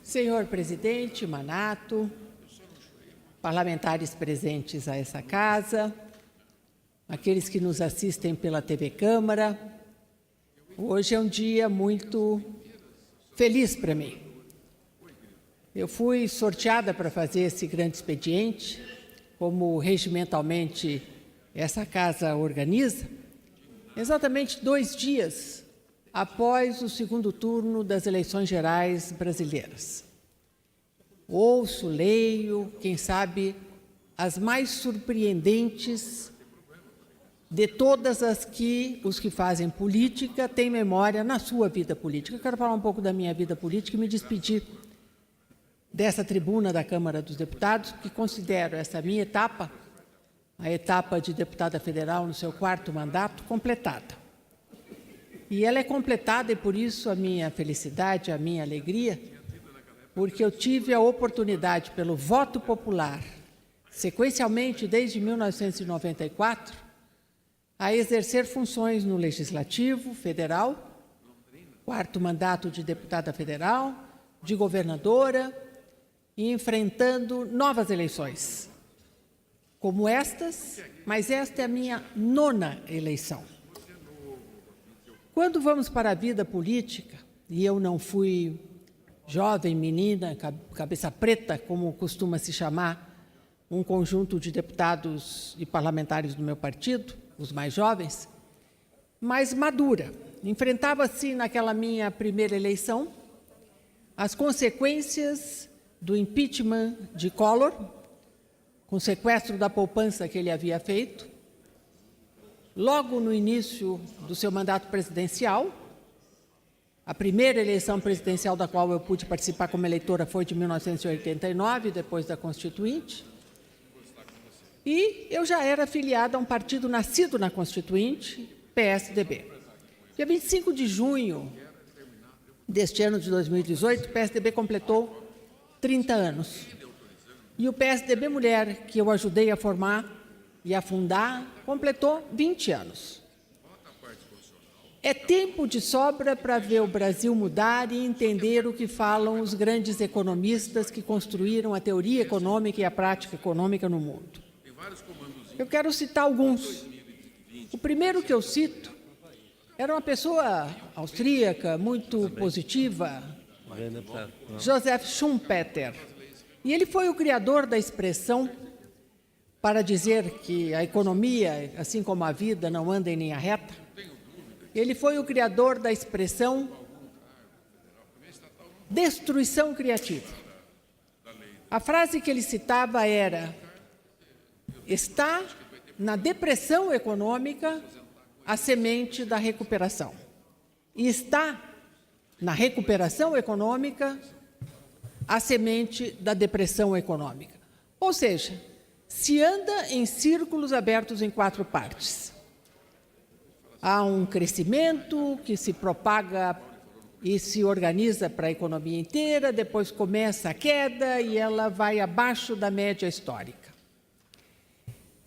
Senhor presidente Manato, parlamentares presentes a essa casa, aqueles que nos assistem pela TV Câmara, hoje é um dia muito feliz para mim. Eu fui sorteada para fazer esse grande expediente, como regimentalmente essa casa organiza, exatamente 2 dias após o segundo turno das eleições gerais brasileiras. Ouço, leio, quem sabe, as mais surpreendentes de todas as que os que fazem política têm memória na sua vida política. Eu quero falar um pouco da minha vida política e me despedir dessa tribuna da Câmara dos Deputados, que considero essa minha etapa, a etapa de deputada federal no seu 4º mandato, completada. E ela é completada, e por isso a minha felicidade, a minha alegria, porque eu tive a oportunidade, pelo voto popular, sequencialmente desde 1994, a exercer funções no Legislativo Federal, 4º mandato de deputada federal, de governadora, e enfrentando novas eleições, como estas, mas esta é a minha 9ª eleição. Quando vamos para a vida política, e eu não fui jovem, menina, cabeça preta, como costuma se chamar um conjunto de deputados e parlamentares do meu partido, os mais jovens, mas madura. Enfrentava-se naquela minha primeira eleição as consequências do impeachment de Collor, com sequestro da poupança que ele havia feito, logo no início do seu mandato presidencial. A primeira eleição presidencial da qual eu pude participar como eleitora foi de 1989, depois da Constituinte. E eu já era afiliada a um partido nascido na Constituinte, PSDB. Dia 25 de junho deste ano de 2018, o PSDB completou 30 anos. E o PSDB Mulher, que eu ajudei a formar e a fundar, completou 20 anos. É tempo de sobra para ver o Brasil mudar e entender o que falam os grandes economistas que construíram a teoria econômica e a prática econômica no mundo. Eu quero citar alguns. O primeiro que eu cito era uma pessoa austríaca, muito positiva, Joseph Schumpeter. E ele foi o criador da expressão para dizer que a economia, assim como a vida, não anda em linha reta. Ele foi o criador da expressão destruição criativa. A frase que ele citava era: está na depressão econômica a semente da recuperação. E está na recuperação econômica a semente da depressão econômica. Ou seja, se anda em círculos abertos em 4 partes. Há um crescimento que se propaga e se organiza para a economia inteira, depois começa a queda e ela vai abaixo da média histórica.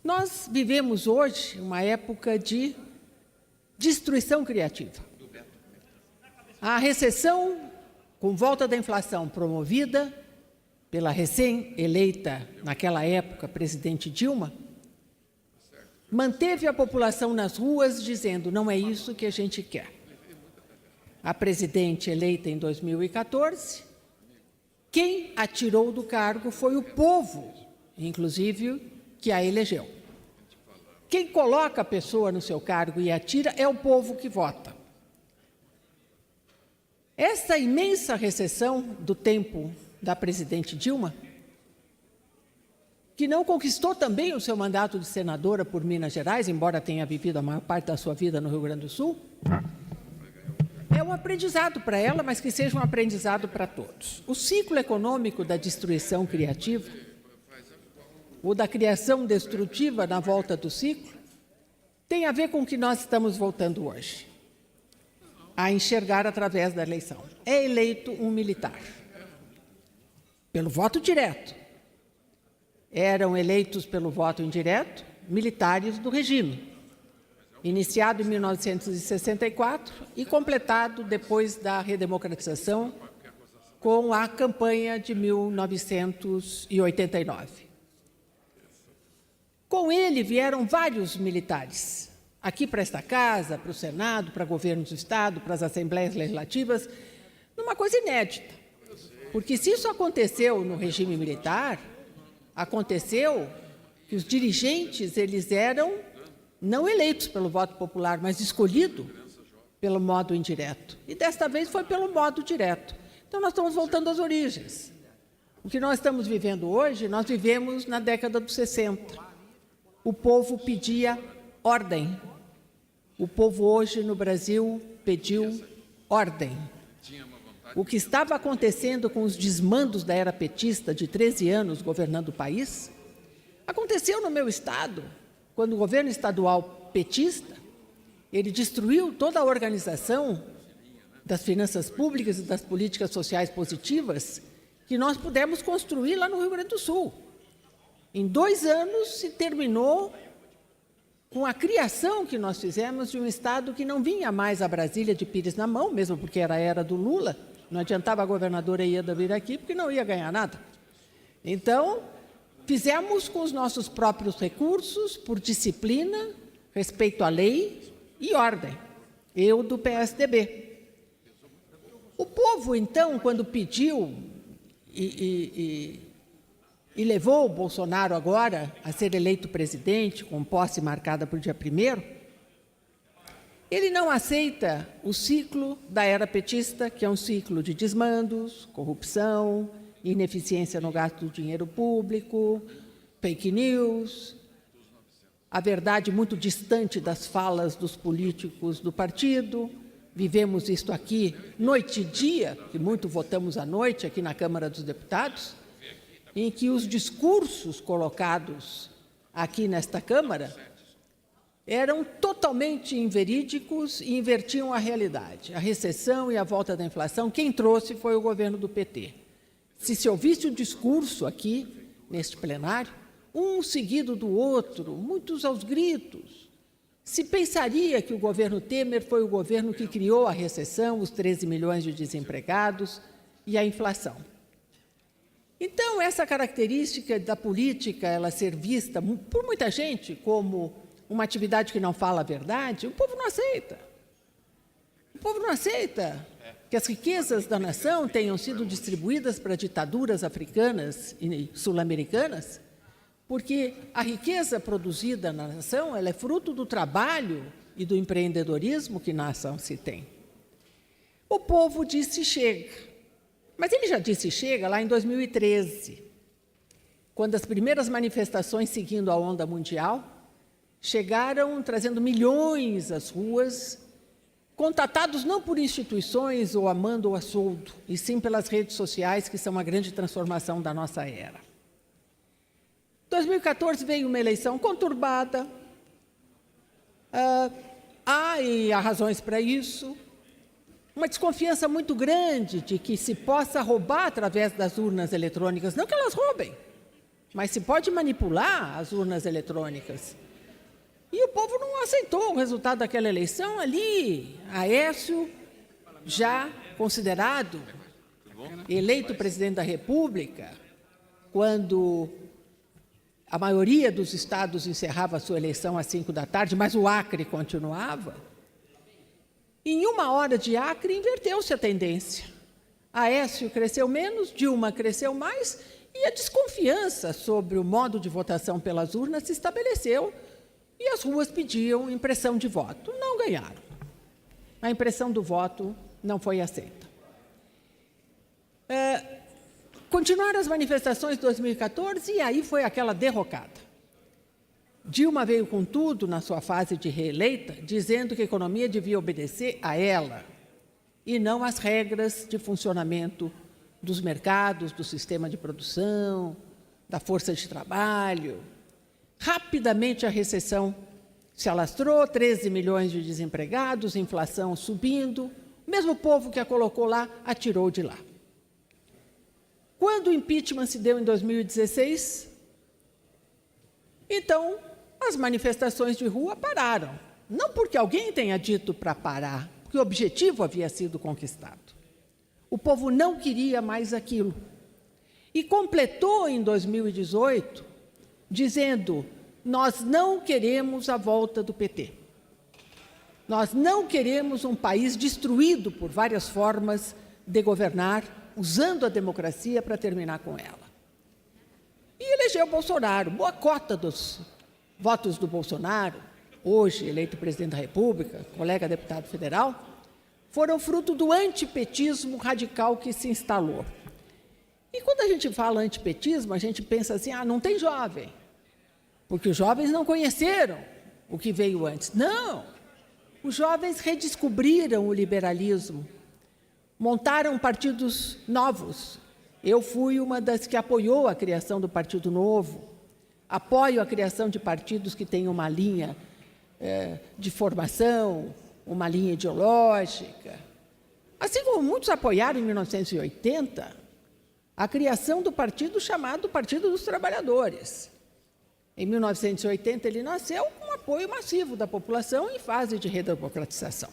Nós vivemos hoje uma época de destruição criativa. A recessão, com volta da inflação promovida pela recém-eleita, naquela época, presidente Dilma, manteve a população nas ruas dizendo: não é isso que a gente quer. A presidente eleita em 2014, quem a tirou do cargo foi o povo, inclusive, que a elegeu. Quem coloca a pessoa no seu cargo e a tira é o povo que vota. Essa imensa recessão do tempo da presidente Dilma, que não conquistou também o seu mandato de senadora por Minas Gerais, embora tenha vivido a maior parte da sua vida no Rio Grande do Sul, é um aprendizado para ela, mas que seja um aprendizado para todos. O ciclo econômico da destruição criativa, ou da criação destrutiva na volta do ciclo, tem a ver com o que nós estamos voltando hoje a enxergar através da eleição. É eleito um militar, pelo voto direto. Eram eleitos pelo voto indireto militares do regime, iniciado em 1964 e completado depois da redemocratização com a campanha de 1989. Com ele vieram vários militares, aqui para esta casa, para o Senado, para governos do Estado, para as assembleias legislativas, numa coisa inédita. Porque se isso aconteceu no regime militar, aconteceu que os dirigentes eles eram não eleitos pelo voto popular, mas escolhidos pelo modo indireto. E desta vez foi pelo modo direto. Então nós estamos voltando às origens. O que nós estamos vivendo hoje, nós vivemos na década dos 60. O povo pedia ordem. O povo hoje no Brasil pediu ordem. O que estava acontecendo com os desmandos da era petista de 13 anos governando o país, aconteceu no meu estado, quando o governo estadual petista, ele destruiu toda a organização das finanças públicas e das políticas sociais positivas que nós pudemos construir lá no Rio Grande do Sul. Em 2 anos se terminou com a criação que nós fizemos de um Estado que não vinha mais a Brasília de Pires na mão, mesmo porque era a era do Lula, não adiantava a governadora Ieda vir aqui, porque não ia ganhar nada. Então, fizemos com os nossos próprios recursos, por disciplina, respeito à lei e ordem. Eu do PSDB. O povo, então, quando pediu e levou o Bolsonaro agora a ser eleito presidente, com posse marcada para o dia 1º, ele não aceita o ciclo da era petista, que é um ciclo de desmandos, corrupção, ineficiência no gasto do dinheiro público, fake news, a verdade muito distante das falas dos políticos do partido. Vivemos isto aqui noite e dia, que muito votamos à noite aqui na Câmara dos Deputados, em que os discursos colocados aqui nesta Câmara eram totalmente inverídicos e invertiam a realidade. A recessão e a volta da inflação, quem trouxe foi o governo do PT. Se se ouvisse o discurso aqui, neste plenário, um seguido do outro, muitos aos gritos, se pensaria que o governo Temer foi o governo que criou a recessão, os 13 milhões de desempregados e a inflação. Então, essa característica da política, ela ser vista por muita gente como uma atividade que não fala a verdade, o povo não aceita. O povo não aceita que as riquezas da nação tenham sido distribuídas para ditaduras africanas e sul-americanas, porque a riqueza produzida na nação ela é fruto do trabalho e do empreendedorismo que na nação se tem. O povo disse chega. Mas ele já disse chega lá em 2013, quando as primeiras manifestações seguindo a onda mundial chegaram trazendo milhões às ruas, contatados não por instituições ou a mando ou a soldo, e sim pelas redes sociais, que são a grande transformação da nossa era. 2014 veio uma eleição conturbada, e há razões para isso, uma desconfiança muito grande de que se possa roubar através das urnas eletrônicas, não que elas roubem, mas se pode manipular as urnas eletrônicas. E o povo não aceitou o resultado daquela eleição ali. Aécio, já considerado eleito presidente da República, quando a maioria dos estados encerrava a sua eleição às 5 da tarde, mas o Acre continuava. Em 1 hora de Acre, inverteu-se a tendência. Aécio cresceu menos, Dilma cresceu mais, e a desconfiança sobre o modo de votação pelas urnas se estabeleceu, e as ruas pediam impressão de voto. Não ganharam. A impressão do voto não foi aceita. Continuaram as manifestações de 2014 e aí foi aquela derrocada. Dilma veio com tudo na sua fase de reeleita, dizendo que a economia devia obedecer a ela e não às regras de funcionamento dos mercados, do sistema de produção, da força de trabalho. Rapidamente a recessão se alastrou, 13 milhões de desempregados, inflação subindo, o mesmo povo que a colocou lá atirou de lá. Quando o impeachment se deu em 2016, então as manifestações de rua pararam. Não porque alguém tenha dito para parar, porque o objetivo havia sido conquistado. O povo não queria mais aquilo. E completou em 2018, dizendo: nós não queremos a volta do PT. Nós não queremos um país destruído por várias formas de governar, usando a democracia para terminar com ela. E elegeu Bolsonaro. Boa cota dos votos do Bolsonaro, hoje eleito presidente da República, colega deputado federal, foram fruto do antipetismo radical que se instalou. E quando a gente fala antipetismo, a gente pensa assim: não tem jovem, porque os jovens não conheceram o que veio antes. Não! Os jovens redescobriram o liberalismo, montaram partidos novos. Eu fui uma das que apoiou a criação do Partido Novo, apoio a criação de partidos que têm uma linha de formação, uma linha ideológica. Assim como muitos apoiaram em 1980 a criação do partido chamado Partido dos Trabalhadores. Em 1980 ele nasceu com apoio massivo da população em fase de redemocratização.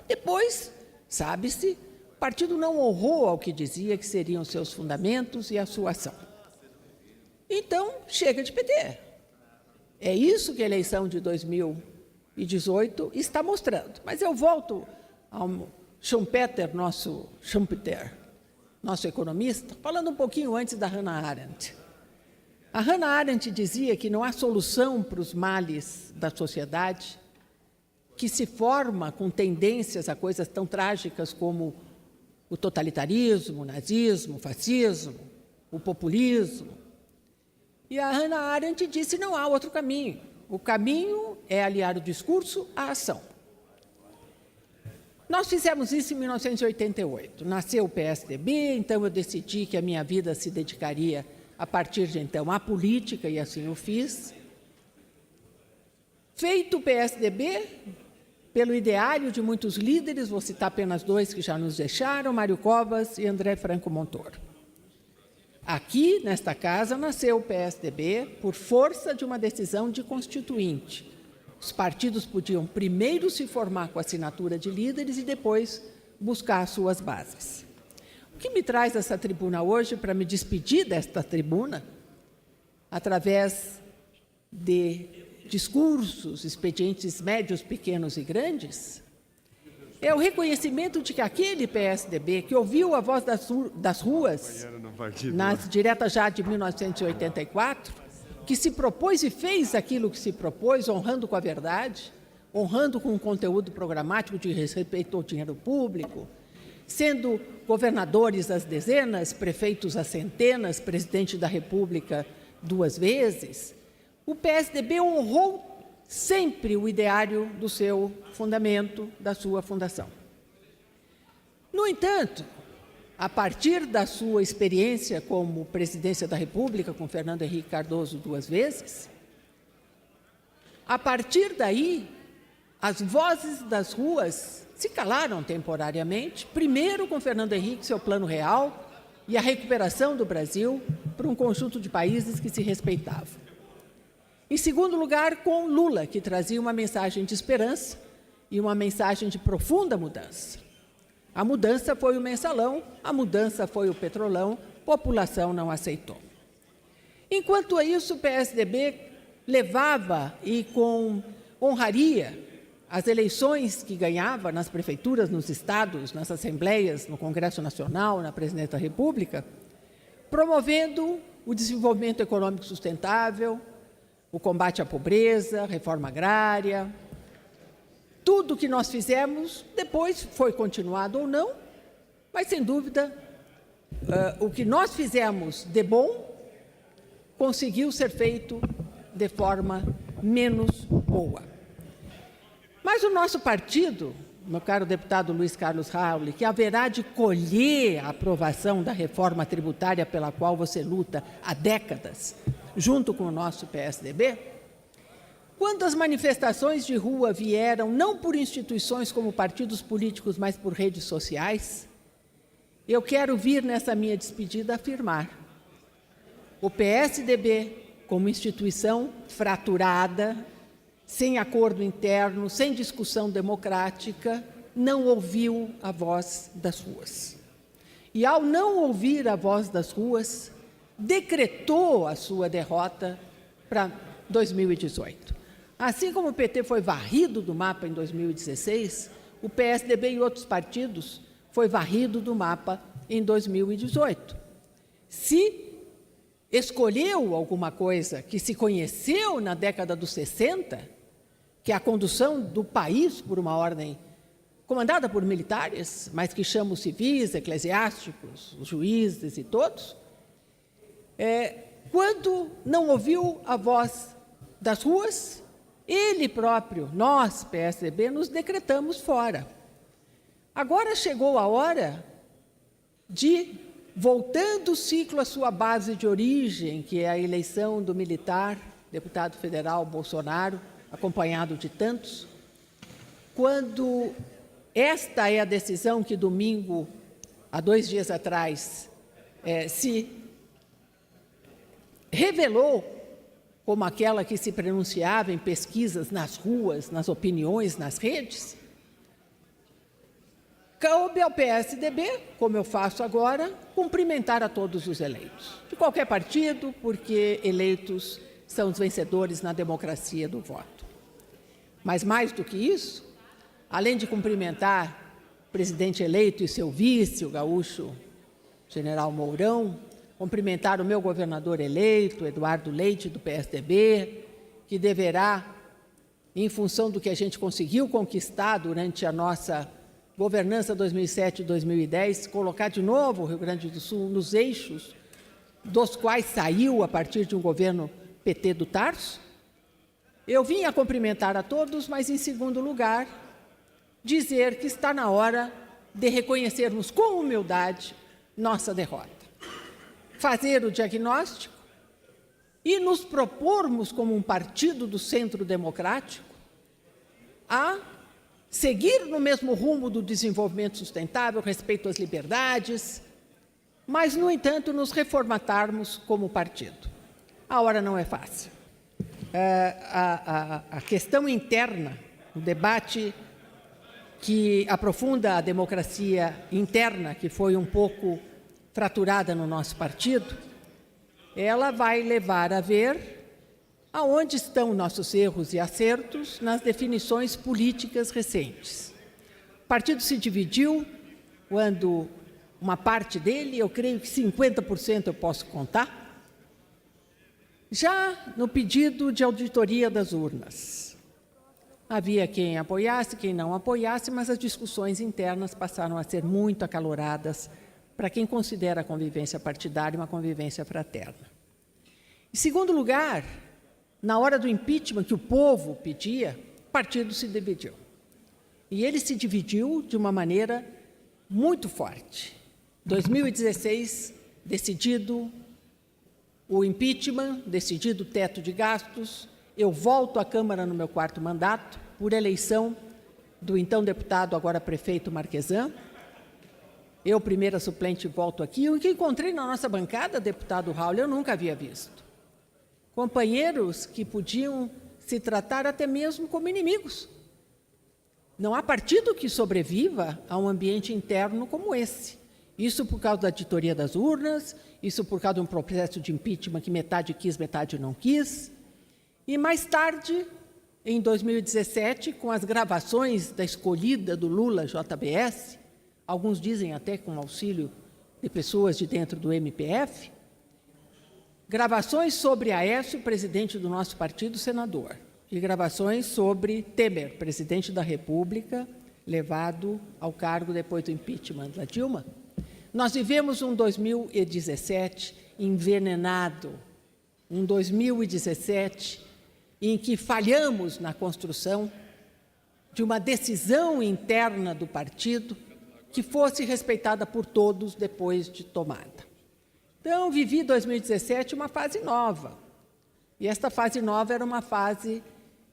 Depois, sabe-se, o partido não honrou ao que dizia que seriam seus fundamentos e a sua ação. Então, chega de PT. É isso que a eleição de 2018 está mostrando. Mas eu volto ao Schumpeter, nosso economista, falando um pouquinho antes da Hannah Arendt. A Hannah Arendt dizia que não há solução para os males da sociedade que se forma com tendências a coisas tão trágicas como o totalitarismo, o nazismo, o fascismo, o populismo. E a Hannah Arendt disse: não há outro caminho. O caminho é aliar o discurso à ação. Nós fizemos isso em 1988. Nasceu o PSDB, então eu decidi que a minha vida se dedicaria, a partir de então, à política, e assim eu fiz. Feito o PSDB, pelo ideário de muitos líderes, vou citar apenas dois que já nos deixaram, Mário Covas e André Franco Montoro. Aqui, nesta casa, nasceu o PSDB por força de uma decisão de constituinte. Os partidos podiam primeiro se formar com a assinatura de líderes e depois buscar as suas bases. O que me traz essa tribuna hoje, para me despedir desta tribuna, através de discursos, expedientes médios, pequenos e grandes, é o reconhecimento de que aquele PSDB que ouviu a voz das ruas, nas diretas já de 1984, que se propôs e fez aquilo que se propôs, honrando com a verdade, honrando com o conteúdo programático de respeito ao dinheiro público, sendo governadores às dezenas, prefeitos às centenas, presidente da República 2 vezes, o PSDB honrou sempre o ideário do seu fundamento, da sua fundação. No entanto, a partir da sua experiência como presidência da República, com Fernando Henrique Cardoso 2 vezes, a partir daí, as vozes das ruas se calaram temporariamente, primeiro com Fernando Henrique, seu Plano Real, e a recuperação do Brasil para um conjunto de países que se respeitavam. Em segundo lugar, com Lula, que trazia uma mensagem de esperança e uma mensagem de profunda mudança. A mudança foi o mensalão, a mudança foi o petrolão, a população não aceitou. Enquanto a isso, o PSDB levava e com honraria as eleições que ganhava nas prefeituras, nos estados, nas assembleias, no Congresso Nacional, na Presidência da República, promovendo o desenvolvimento econômico sustentável, o combate à pobreza, reforma agrária. Tudo o que nós fizemos, depois foi continuado ou não, mas, sem dúvida, o que nós fizemos de bom conseguiu ser feito de forma menos boa. Mas o nosso partido, meu caro deputado Luiz Carlos Rauli, que haverá de colher a aprovação da reforma tributária pela qual você luta há décadas, junto com o nosso PSDB, quando as manifestações de rua vieram não por instituições como partidos políticos, mas por redes sociais, eu quero vir nessa minha despedida afirmar: o PSDB, como instituição fraturada, sem acordo interno, sem discussão democrática, não ouviu a voz das ruas. E, ao não ouvir a voz das ruas, decretou a sua derrota para 2018. Assim como o PT foi varrido do mapa em 2016, o PSDB e outros partidos foi varrido do mapa em 2018. Se escolheu alguma coisa que se conheceu na década dos 60, que é a condução do país por uma ordem comandada por militares, mas que chama os civis, eclesiásticos, os juízes e todos, quando não ouviu a voz das ruas, ele próprio, nós, PSDB, nos decretamos fora. Agora chegou a hora de, voltando o ciclo à sua base de origem, que é a eleição do militar, deputado federal Bolsonaro, acompanhado de tantos, quando esta é a decisão que domingo, há 2 dias atrás, se revelou como aquela que se pronunciava em pesquisas nas ruas, nas opiniões, nas redes, cabe ao PSDB, como eu faço agora, cumprimentar a todos os eleitos, de qualquer partido, porque eleitos são os vencedores na democracia do voto. Mas, mais do que isso, além de cumprimentar o presidente eleito e seu vice, o gaúcho general Mourão, cumprimentar o meu governador eleito, Eduardo Leite, do PSDB, que deverá, em função do que a gente conseguiu conquistar durante a nossa governança 2007 e 2010, colocar de novo o Rio Grande do Sul nos eixos dos quais saiu a partir de um governo PT do Tarso. Eu vim a cumprimentar a todos, mas, em segundo lugar, dizer que está na hora de reconhecermos com humildade nossa derrota, fazer o diagnóstico e nos propormos, como um partido do centro democrático, a seguir no mesmo rumo do desenvolvimento sustentável, respeito às liberdades, mas, no entanto, nos reformatarmos como partido. A hora não é fácil. A questão interna, o debate que aprofunda a democracia interna, que foi um pouco fraturada no nosso partido, ela vai levar a ver aonde estão nossos erros e acertos nas definições políticas recentes. O partido se dividiu quando uma parte dele, eu creio que 50% eu posso contar, já no pedido de auditoria das urnas. Havia quem apoiasse, quem não apoiasse, mas as discussões internas passaram a ser muito acaloradas para quem considera a convivência partidária uma convivência fraterna. Em segundo lugar, na hora do impeachment que o povo pedia, o partido se dividiu. E ele se dividiu de uma maneira muito forte. 2016, decidido o impeachment, decidido o teto de gastos, eu volto à Câmara no meu 4º mandato, por eleição do então deputado, agora prefeito Marquesan. Eu, primeira suplente, volto aqui. O que encontrei na nossa bancada, deputado Raul, eu nunca havia visto. Companheiros que podiam se tratar até mesmo como inimigos. Não há partido que sobreviva a um ambiente interno como esse. Isso por causa da auditoria das urnas, isso por causa de um processo de impeachment que metade quis, metade não quis. E mais tarde, em 2017, com as gravações da escolhida do Lula JBS, alguns dizem até com auxílio de pessoas de dentro do MPF, gravações sobre Aécio, presidente do nosso partido, senador, e gravações sobre Temer, presidente da República, levado ao cargo depois do impeachment da Dilma. Nós vivemos um 2017 envenenado, um 2017 em que falhamos na construção de uma decisão interna do partido que fosse respeitada por todos depois de tomada. Então, vivi 2017 uma fase nova. E esta fase nova era uma fase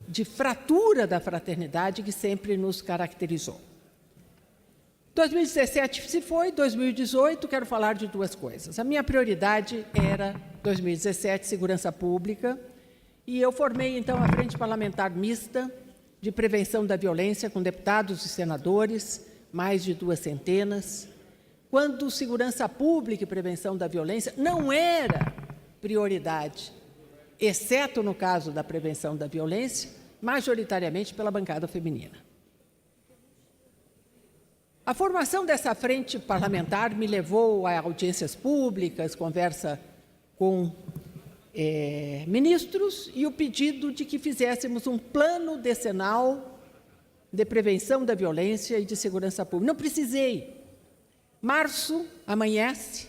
de fratura da fraternidade que sempre nos caracterizou. 2017 se foi, 2018, quero falar de 2 coisas. A minha prioridade era 2017, segurança pública, e eu formei, então, a Frente Parlamentar Mista de prevenção da violência com deputados e senadores, mais de 200, quando segurança pública e prevenção da violência não era prioridade, exceto no caso da prevenção da violência, majoritariamente pela bancada feminina. A formação dessa frente parlamentar me levou a audiências públicas, conversa com ministros e o pedido de que fizéssemos um plano decenal de prevenção da violência e de segurança pública. Não precisei. Março amanhece,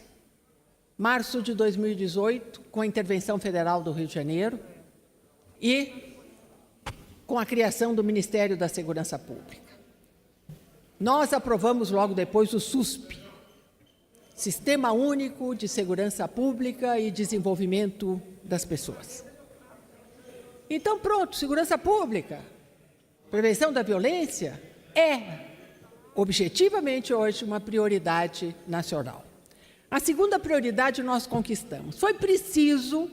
março de 2018, com a intervenção federal do Rio de Janeiro e com a criação do Ministério da Segurança Pública. Nós aprovamos logo depois o SUSP, Sistema Único de Segurança Pública e Desenvolvimento das Pessoas. Então, pronto, segurança pública, prevenção da violência é, objetivamente hoje, uma prioridade nacional. A segunda prioridade nós conquistamos. Foi preciso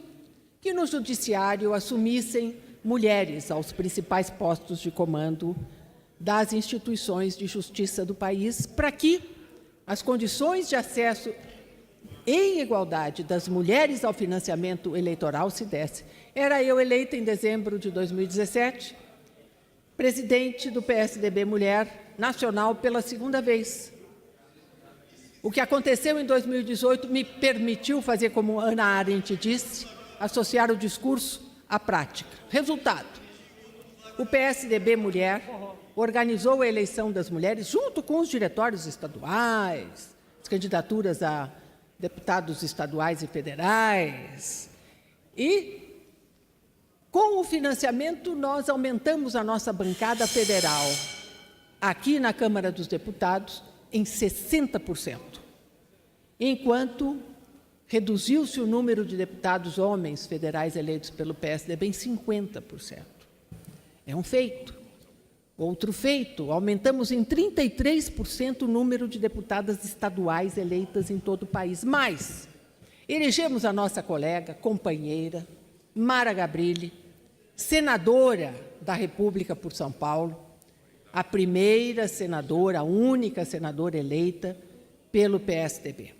que no judiciário assumissem mulheres aos principais postos de comando das instituições de justiça do país, para que as condições de acesso em igualdade das mulheres ao financiamento eleitoral se dessem. Era eu eleita em dezembro de 2017, presidente do PSDB Mulher Nacional pela segunda vez. O que aconteceu em 2018 me permitiu fazer, como Ana Arendt disse, associar o discurso à prática. Resultado: o PSDB Mulher organizou a eleição das mulheres junto com os diretórios estaduais, as candidaturas a deputados estaduais e federais. E, com o financiamento, nós aumentamos a nossa bancada federal, aqui na Câmara dos Deputados, em 60%, enquanto reduziu-se o número de deputados homens federais eleitos pelo PSDB em 50%. É um feito. Outro feito, aumentamos em 33% o número de deputadas estaduais eleitas em todo o país. Mas elegemos a nossa colega, companheira, Mara Gabrilli, senadora da República por São Paulo, a primeira senadora, a única senadora eleita pelo PSDB.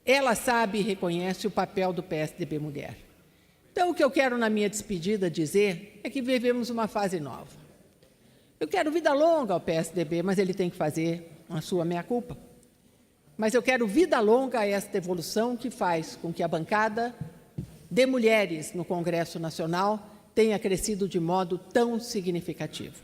Ela sabe e reconhece o papel do PSDB Mulher. Então, o que eu quero na minha despedida dizer é que vivemos uma fase nova. Eu quero vida longa ao PSDB, mas ele tem que fazer a sua meia-culpa. Mas eu quero vida longa a esta evolução que faz com que a bancada de mulheres no Congresso Nacional tenha crescido de modo tão significativo.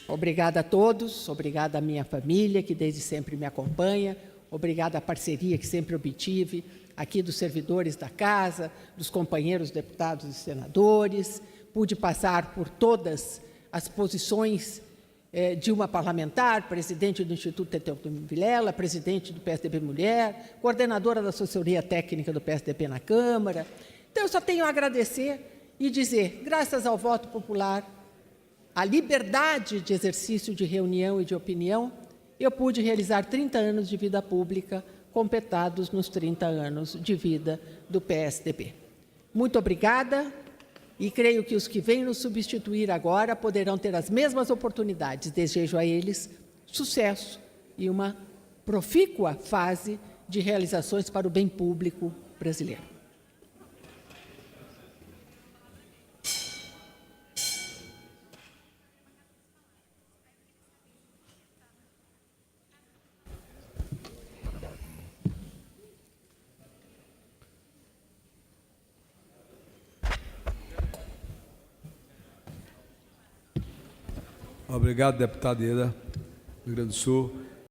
Obrigada a todos, obrigada à minha família, que desde sempre me acompanha, obrigada à parceria que sempre obtive, aqui dos servidores da Casa, dos companheiros deputados e senadores. Pude passar por todas as posições de uma parlamentar, presidente do Instituto Teodomiro Vilela, presidente do PSDB Mulher, coordenadora da assessoria técnica do PSDB na Câmara. Então, eu só tenho a agradecer e dizer, graças ao voto popular, à liberdade de exercício de reunião e de opinião, eu pude realizar 30 anos de vida pública, completados nos 30 anos de vida do PSDB. Muito obrigada. E creio que os que vêm nos substituir agora poderão ter as mesmas oportunidades. Desejo a eles sucesso e uma profícua fase de realizações para o bem público brasileiro. Obrigado, deputada Ieda, do Rio Grande do Sul.